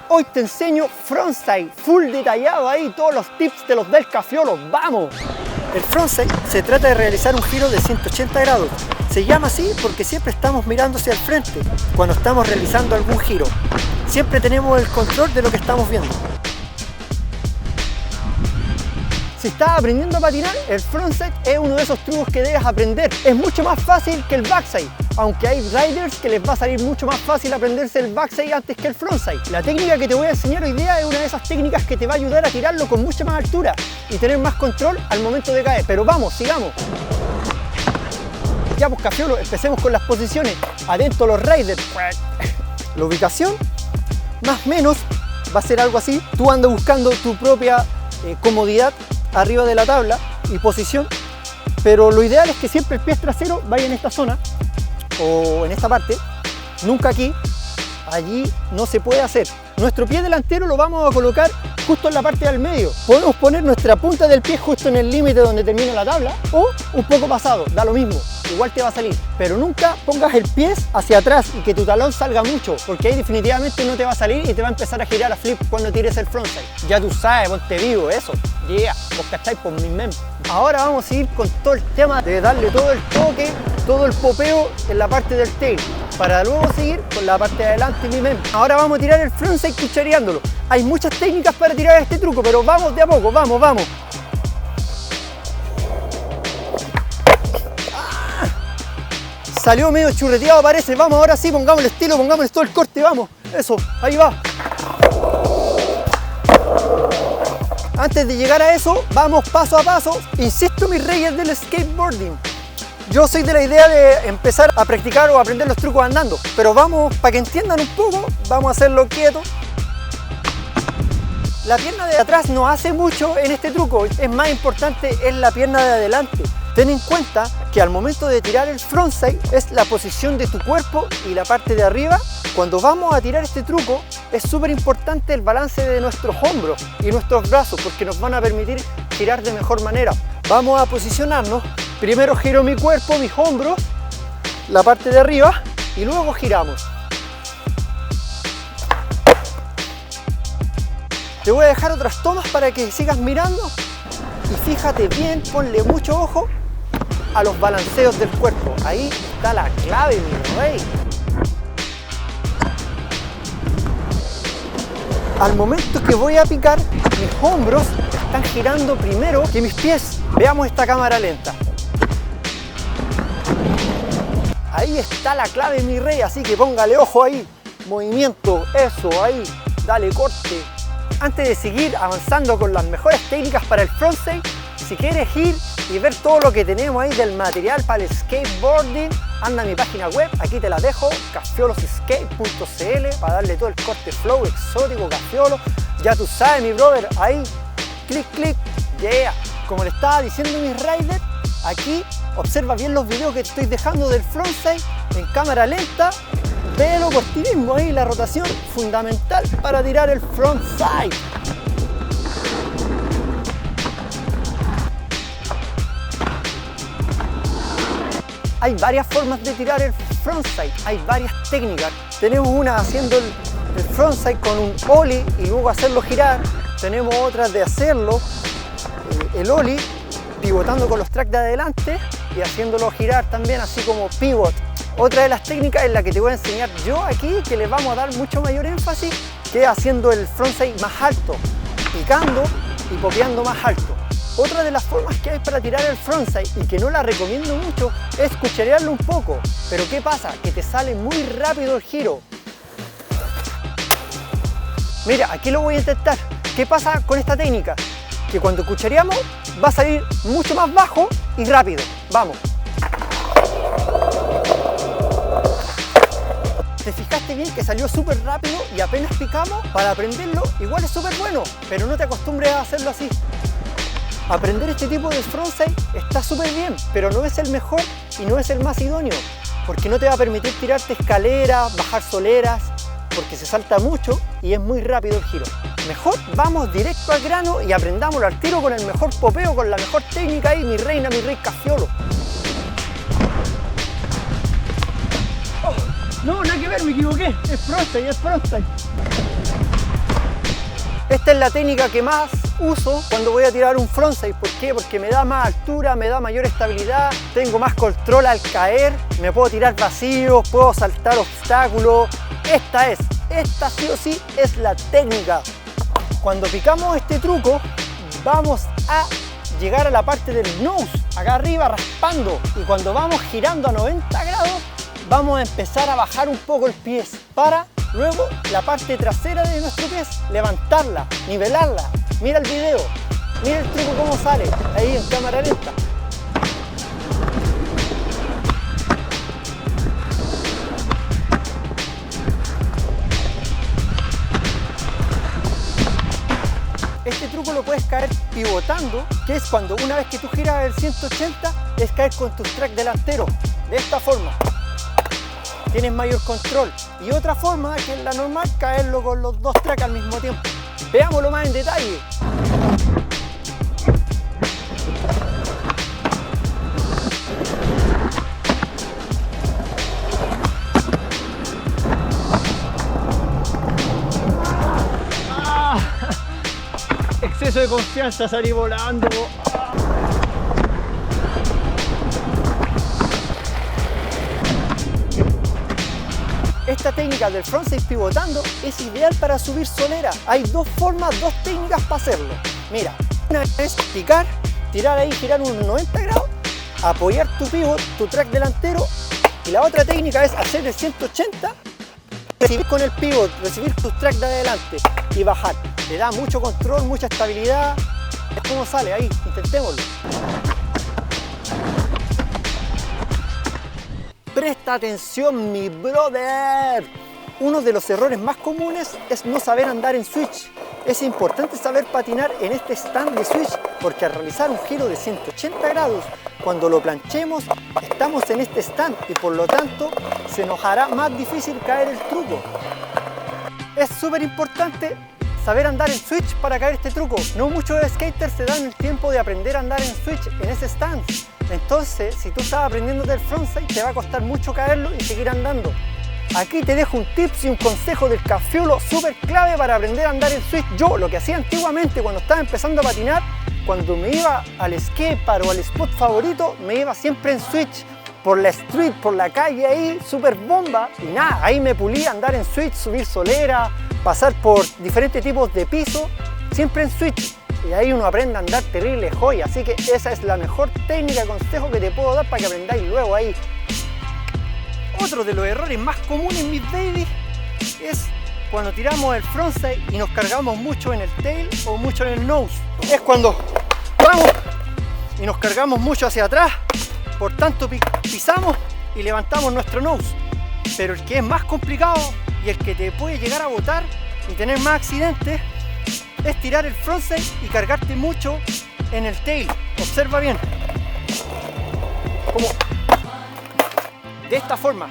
Hoy te enseño frontside, full detallado ahí, todos los tips de los del Cafiolo, ¡vamos! El frontside se trata de realizar un giro de 180 grados. Se llama así porque siempre estamos mirando hacia el frente cuando estamos realizando algún giro. Siempre tenemos el control de lo que estamos viendo. Si estás aprendiendo a patinar, el frontside es uno de esos trucos que debes aprender. Es mucho más fácil que el backside, aunque hay riders que les va a salir mucho más fácil aprenderse el backside antes que el frontside. La técnica que te voy a enseñar hoy día es una de esas técnicas que te va a ayudar a tirarlo con mucha más altura y tener más control al momento de caer. Pero vamos, sigamos. Ya pues Cafiolo, empecemos con las posiciones. Atento los riders. La ubicación, más o menos, va a ser algo así. Tú andas buscando tu propia comodidad arriba de la tabla y posición, pero lo ideal es que siempre el pie trasero vaya en esta zona o en esta parte, nunca aquí. Allí no se puede hacer. Nuestro pie delantero lo vamos a colocar justo en la parte del medio. Podemos poner nuestra punta del pie justo en el límite donde termina la tabla o un poco pasado, da lo mismo, igual te va a salir. Pero nunca pongas el pie hacia atrás y que tu talón salga mucho, porque ahí definitivamente no te va a salir y te va a empezar a girar a flip cuando tires el frontside. Ya tú sabes, ponte vivo, eso. Yeah, vos cacháis por mi mem. Ahora vamos a seguir con todo el tema de darle todo el toque, todo el popeo en la parte del tail, para luego seguir con la parte de adelante, mi mem. Ahora vamos a tirar el frontside cuchareándolo. Hay muchas técnicas para tirar este truco, pero vamos de a poco, vamos, vamos. Salió medio churreteado parece, vamos ahora sí, pongámosle estilo, pongámosle todo el corte, vamos. Eso, ahí va. Antes de llegar a eso, vamos paso a paso. Insisto, mis reyes del skateboarding. Yo soy de la idea de empezar a practicar o aprender los trucos andando, pero vamos, para que entiendan un poco, vamos a hacerlo quieto. La pierna de atrás no hace mucho en este truco, es más importante es la pierna de adelante. Ten en cuenta que al momento de tirar el frontside es la posición de tu cuerpo y la parte de arriba. Cuando vamos a tirar este truco es súper importante el balance de nuestros hombros y nuestros brazos porque nos van a permitir girar de mejor manera. Vamos a posicionarnos. Primero giro mi cuerpo, mis hombros, la parte de arriba y luego giramos. Te voy a dejar otras tomas para que sigas mirando y fíjate bien, ponle mucho ojo a los balanceos del cuerpo. Ahí está la clave, mi rey. Al momento que voy a picar, mis hombros están girando primero que mis pies. Veamos esta cámara lenta. Ahí está la clave, mi rey, así que póngale ojo ahí. Movimiento, eso, ahí, dale corte. Antes de seguir avanzando con las mejores técnicas para el frontside, si quieres ir y ver todo lo que tenemos ahí del material para el skateboarding, anda a mi página web, aquí te la dejo, cafioloskate.cl, para darle todo el corte flow exótico, Cafiolo. Ya tú sabes, mi brother, ahí, clic, clic, yeah. Como le estaba diciendo mis riders, aquí observa bien los videos que te estoy dejando del frontside en cámara lenta. Véelo por ti mismo ahí, la rotación fundamental para tirar el frontside. Hay varias formas de tirar el frontside, hay varias técnicas. Tenemos una haciendo el frontside con un ollie y luego hacerlo girar. Tenemos otras de hacerlo, el ollie, pivotando con los tracks de adelante y haciéndolo girar también, así como pivot. Otra de las técnicas es la que te voy a enseñar yo aquí, que le vamos a dar mucho mayor énfasis, que es haciendo el frontside más alto, picando y popeando más alto. Otra de las formas que hay para tirar el frontside y que no la recomiendo mucho es cucharearlo un poco. Pero ¿qué pasa? Que te sale muy rápido el giro. Mira, aquí lo voy a intentar. ¿Qué pasa con esta técnica? Que cuando cuchareamos va a salir mucho más bajo y rápido. Vamos. ¿Te fijaste bien que salió súper rápido y apenas picamos? Para aprenderlo igual es súper bueno, pero no te acostumbres a hacerlo así. Aprender este tipo de frontside está súper bien, pero no es el mejor y no es el más idóneo, porque no te va a permitir tirarte escaleras, bajar soleras, porque se salta mucho y es muy rápido el giro. Mejor vamos directo al grano y aprendámoslo al tiro con el mejor popeo, con la mejor técnica ahí, mi reina, mi rey Cafiolo. No, nada que ver, me equivoqué. Es frontside, es frontside. Esta es la técnica que más uso cuando voy a tirar un frontside. ¿Por qué? Porque me da más altura, me da mayor estabilidad, tengo más control al caer, me puedo tirar vacíos, puedo saltar obstáculos. Esta sí o sí es la técnica. Cuando picamos este truco, vamos a llegar a la parte del nose, acá arriba raspando. Y cuando vamos girando a 90 grados, vamos a empezar a bajar un poco el pie para luego la parte trasera de nuestro pie, levantarla, nivelarla. Mira el video, mira el truco cómo sale, ahí en cámara lenta. Este truco lo puedes caer pivotando, que es cuando una vez que tú giras el 180, es caer con tus tracks delanteros, de esta forma. Tienes mayor control. Y otra forma, que es la normal, caerlo con los dos tracks al mismo tiempo. Veámoslo más en detalle. Exceso de confianza, salí volando. Esta técnica del frontside pivotando es ideal para subir solera. Hay dos formas, dos técnicas para hacerlo. Mira, una es picar, tirar ahí, girar unos 90 grados, apoyar tu pivot, tu track delantero, y la otra técnica es hacer el 180, recibir con el pivot, recibir tus tracks de adelante y bajar. Le da mucho control, mucha estabilidad. Es como sale ahí, intentémoslo. Presta atención, mi brother. Uno de los errores más comunes es no saber andar en switch. Es importante saber patinar en este stand de switch, porque al realizar un giro de 180 grados, cuando lo planchemos, estamos en este stand y por lo tanto se nos hará más difícil caer el truco. Es súper importante saber andar en switch para caer este truco. No muchos skaters se dan el tiempo de aprender a andar en switch en ese stand. Entonces, si tú estás aprendiendo del frontside, te va a costar mucho caerlo y seguir andando. Aquí te dejo un tips y un consejo del Cafiolo súper clave para aprender a andar en switch. Yo lo que hacía antiguamente cuando estaba empezando a patinar, cuando me iba al skatepark o al spot favorito, me iba siempre en switch. Por la street, por la calle ahí, súper bomba. Y nada, ahí me pulía andar en switch, subir solera, pasar por diferentes tipos de piso, siempre en switch. Y ahí uno aprende a andar terrible joya. Así que esa es la mejor técnica y consejo que te puedo dar para que aprendáis luego ahí. Otro de los errores más comunes, mis babies, es cuando tiramos el frontside y nos cargamos mucho en el tail o mucho en el nose. Es cuando vamos y nos cargamos mucho hacia atrás, por tanto pisamos y levantamos nuestro nose. Pero el que es más complicado y el que te puede llegar a botar y tener más accidentes es tirar el frontside y cargarte mucho en el tail. Observa bien. Como de esta forma.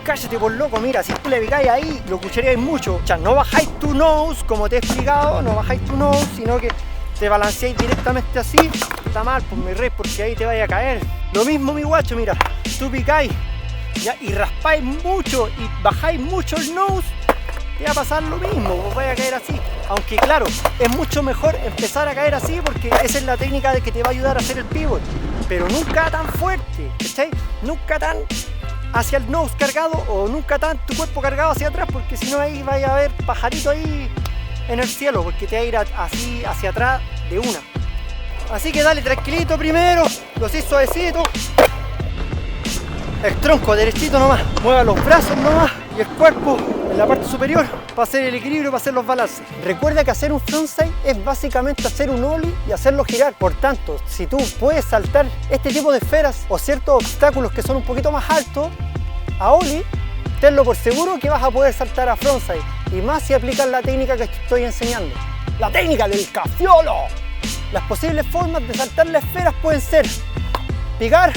Cállate por loco, mira, si tú le picáis ahí, lo cucharíais mucho. O sea, no bajáis tu nose, como te he explicado, no bajáis tu nose, sino que te balanceáis directamente así. Está mal, pues mi rey, porque ahí te vaya a caer. Lo mismo, mi guacho, mira, tú picáis ya, y raspáis mucho y bajáis mucho el nose, te va a pasar lo mismo, vos vais a caer así. Aunque claro, es mucho mejor empezar a caer así porque esa es la técnica de que te va a ayudar a hacer el pivot. Pero nunca tan fuerte, ¿cachai? Nunca tan hacia el nose cargado o nunca tan tu cuerpo cargado hacia atrás, porque si no ahí vaya a haber pajarito ahí en el cielo, porque te va a ir así hacia atrás de una. Así que dale tranquilito primero, lo haces suavecito. El tronco derechito nomás, mueva los brazos nomás y el cuerpo en la parte superior para hacer el equilibrio, para hacer los balances. Recuerda que hacer un frontside es básicamente hacer un ollie y hacerlo girar. Por tanto, si tú puedes saltar este tipo de esferas o ciertos obstáculos que son un poquito más altos a ollie, tenlo por seguro que vas a poder saltar a frontside. Y más si aplicas la técnica que te estoy enseñando. La técnica del Cafiolo. Las posibles formas de saltar las esferas pueden ser picar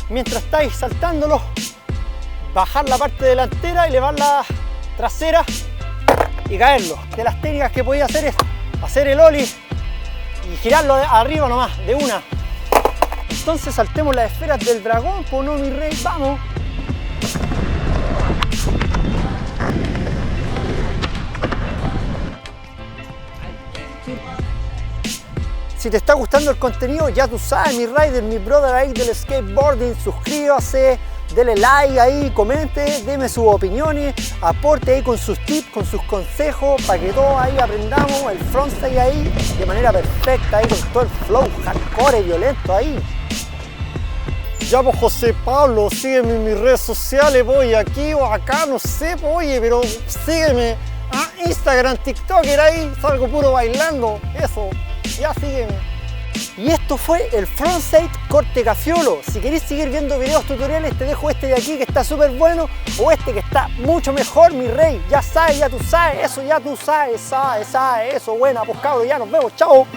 mientras estáis saltándolo, bajar la parte delantera, elevar la trasera y caerlo. De las técnicas que podéis hacer es hacer el ollie y girarlo arriba nomás, de una. Entonces saltemos las esferas del dragón, pues no, mi rey, vamos. Si te está gustando el contenido, ya tú sabes, mi rider, mi brother ahí del skateboarding, suscríbase, dele like ahí, comente, deme sus opiniones, aporte ahí con sus tips, con sus consejos, para que todos ahí aprendamos el frontside ahí de manera perfecta, ahí con todo el flow hardcore y violento ahí. Ya pues José Pablo, sígueme en mis redes sociales, voy aquí o acá, no sé, pues, oye, pero sígueme a Instagram, TikToker ahí, salgo puro bailando, eso, ya sígueme. Y esto fue el frontside corte Cafiolo. Si queréis seguir viendo videos tutoriales, te dejo este de aquí que está súper bueno, o este que está mucho mejor, mi rey. Ya sabes, ya tú sabes, eso ya tú sabes, eso, buena, pues cabros, ya nos vemos, chao.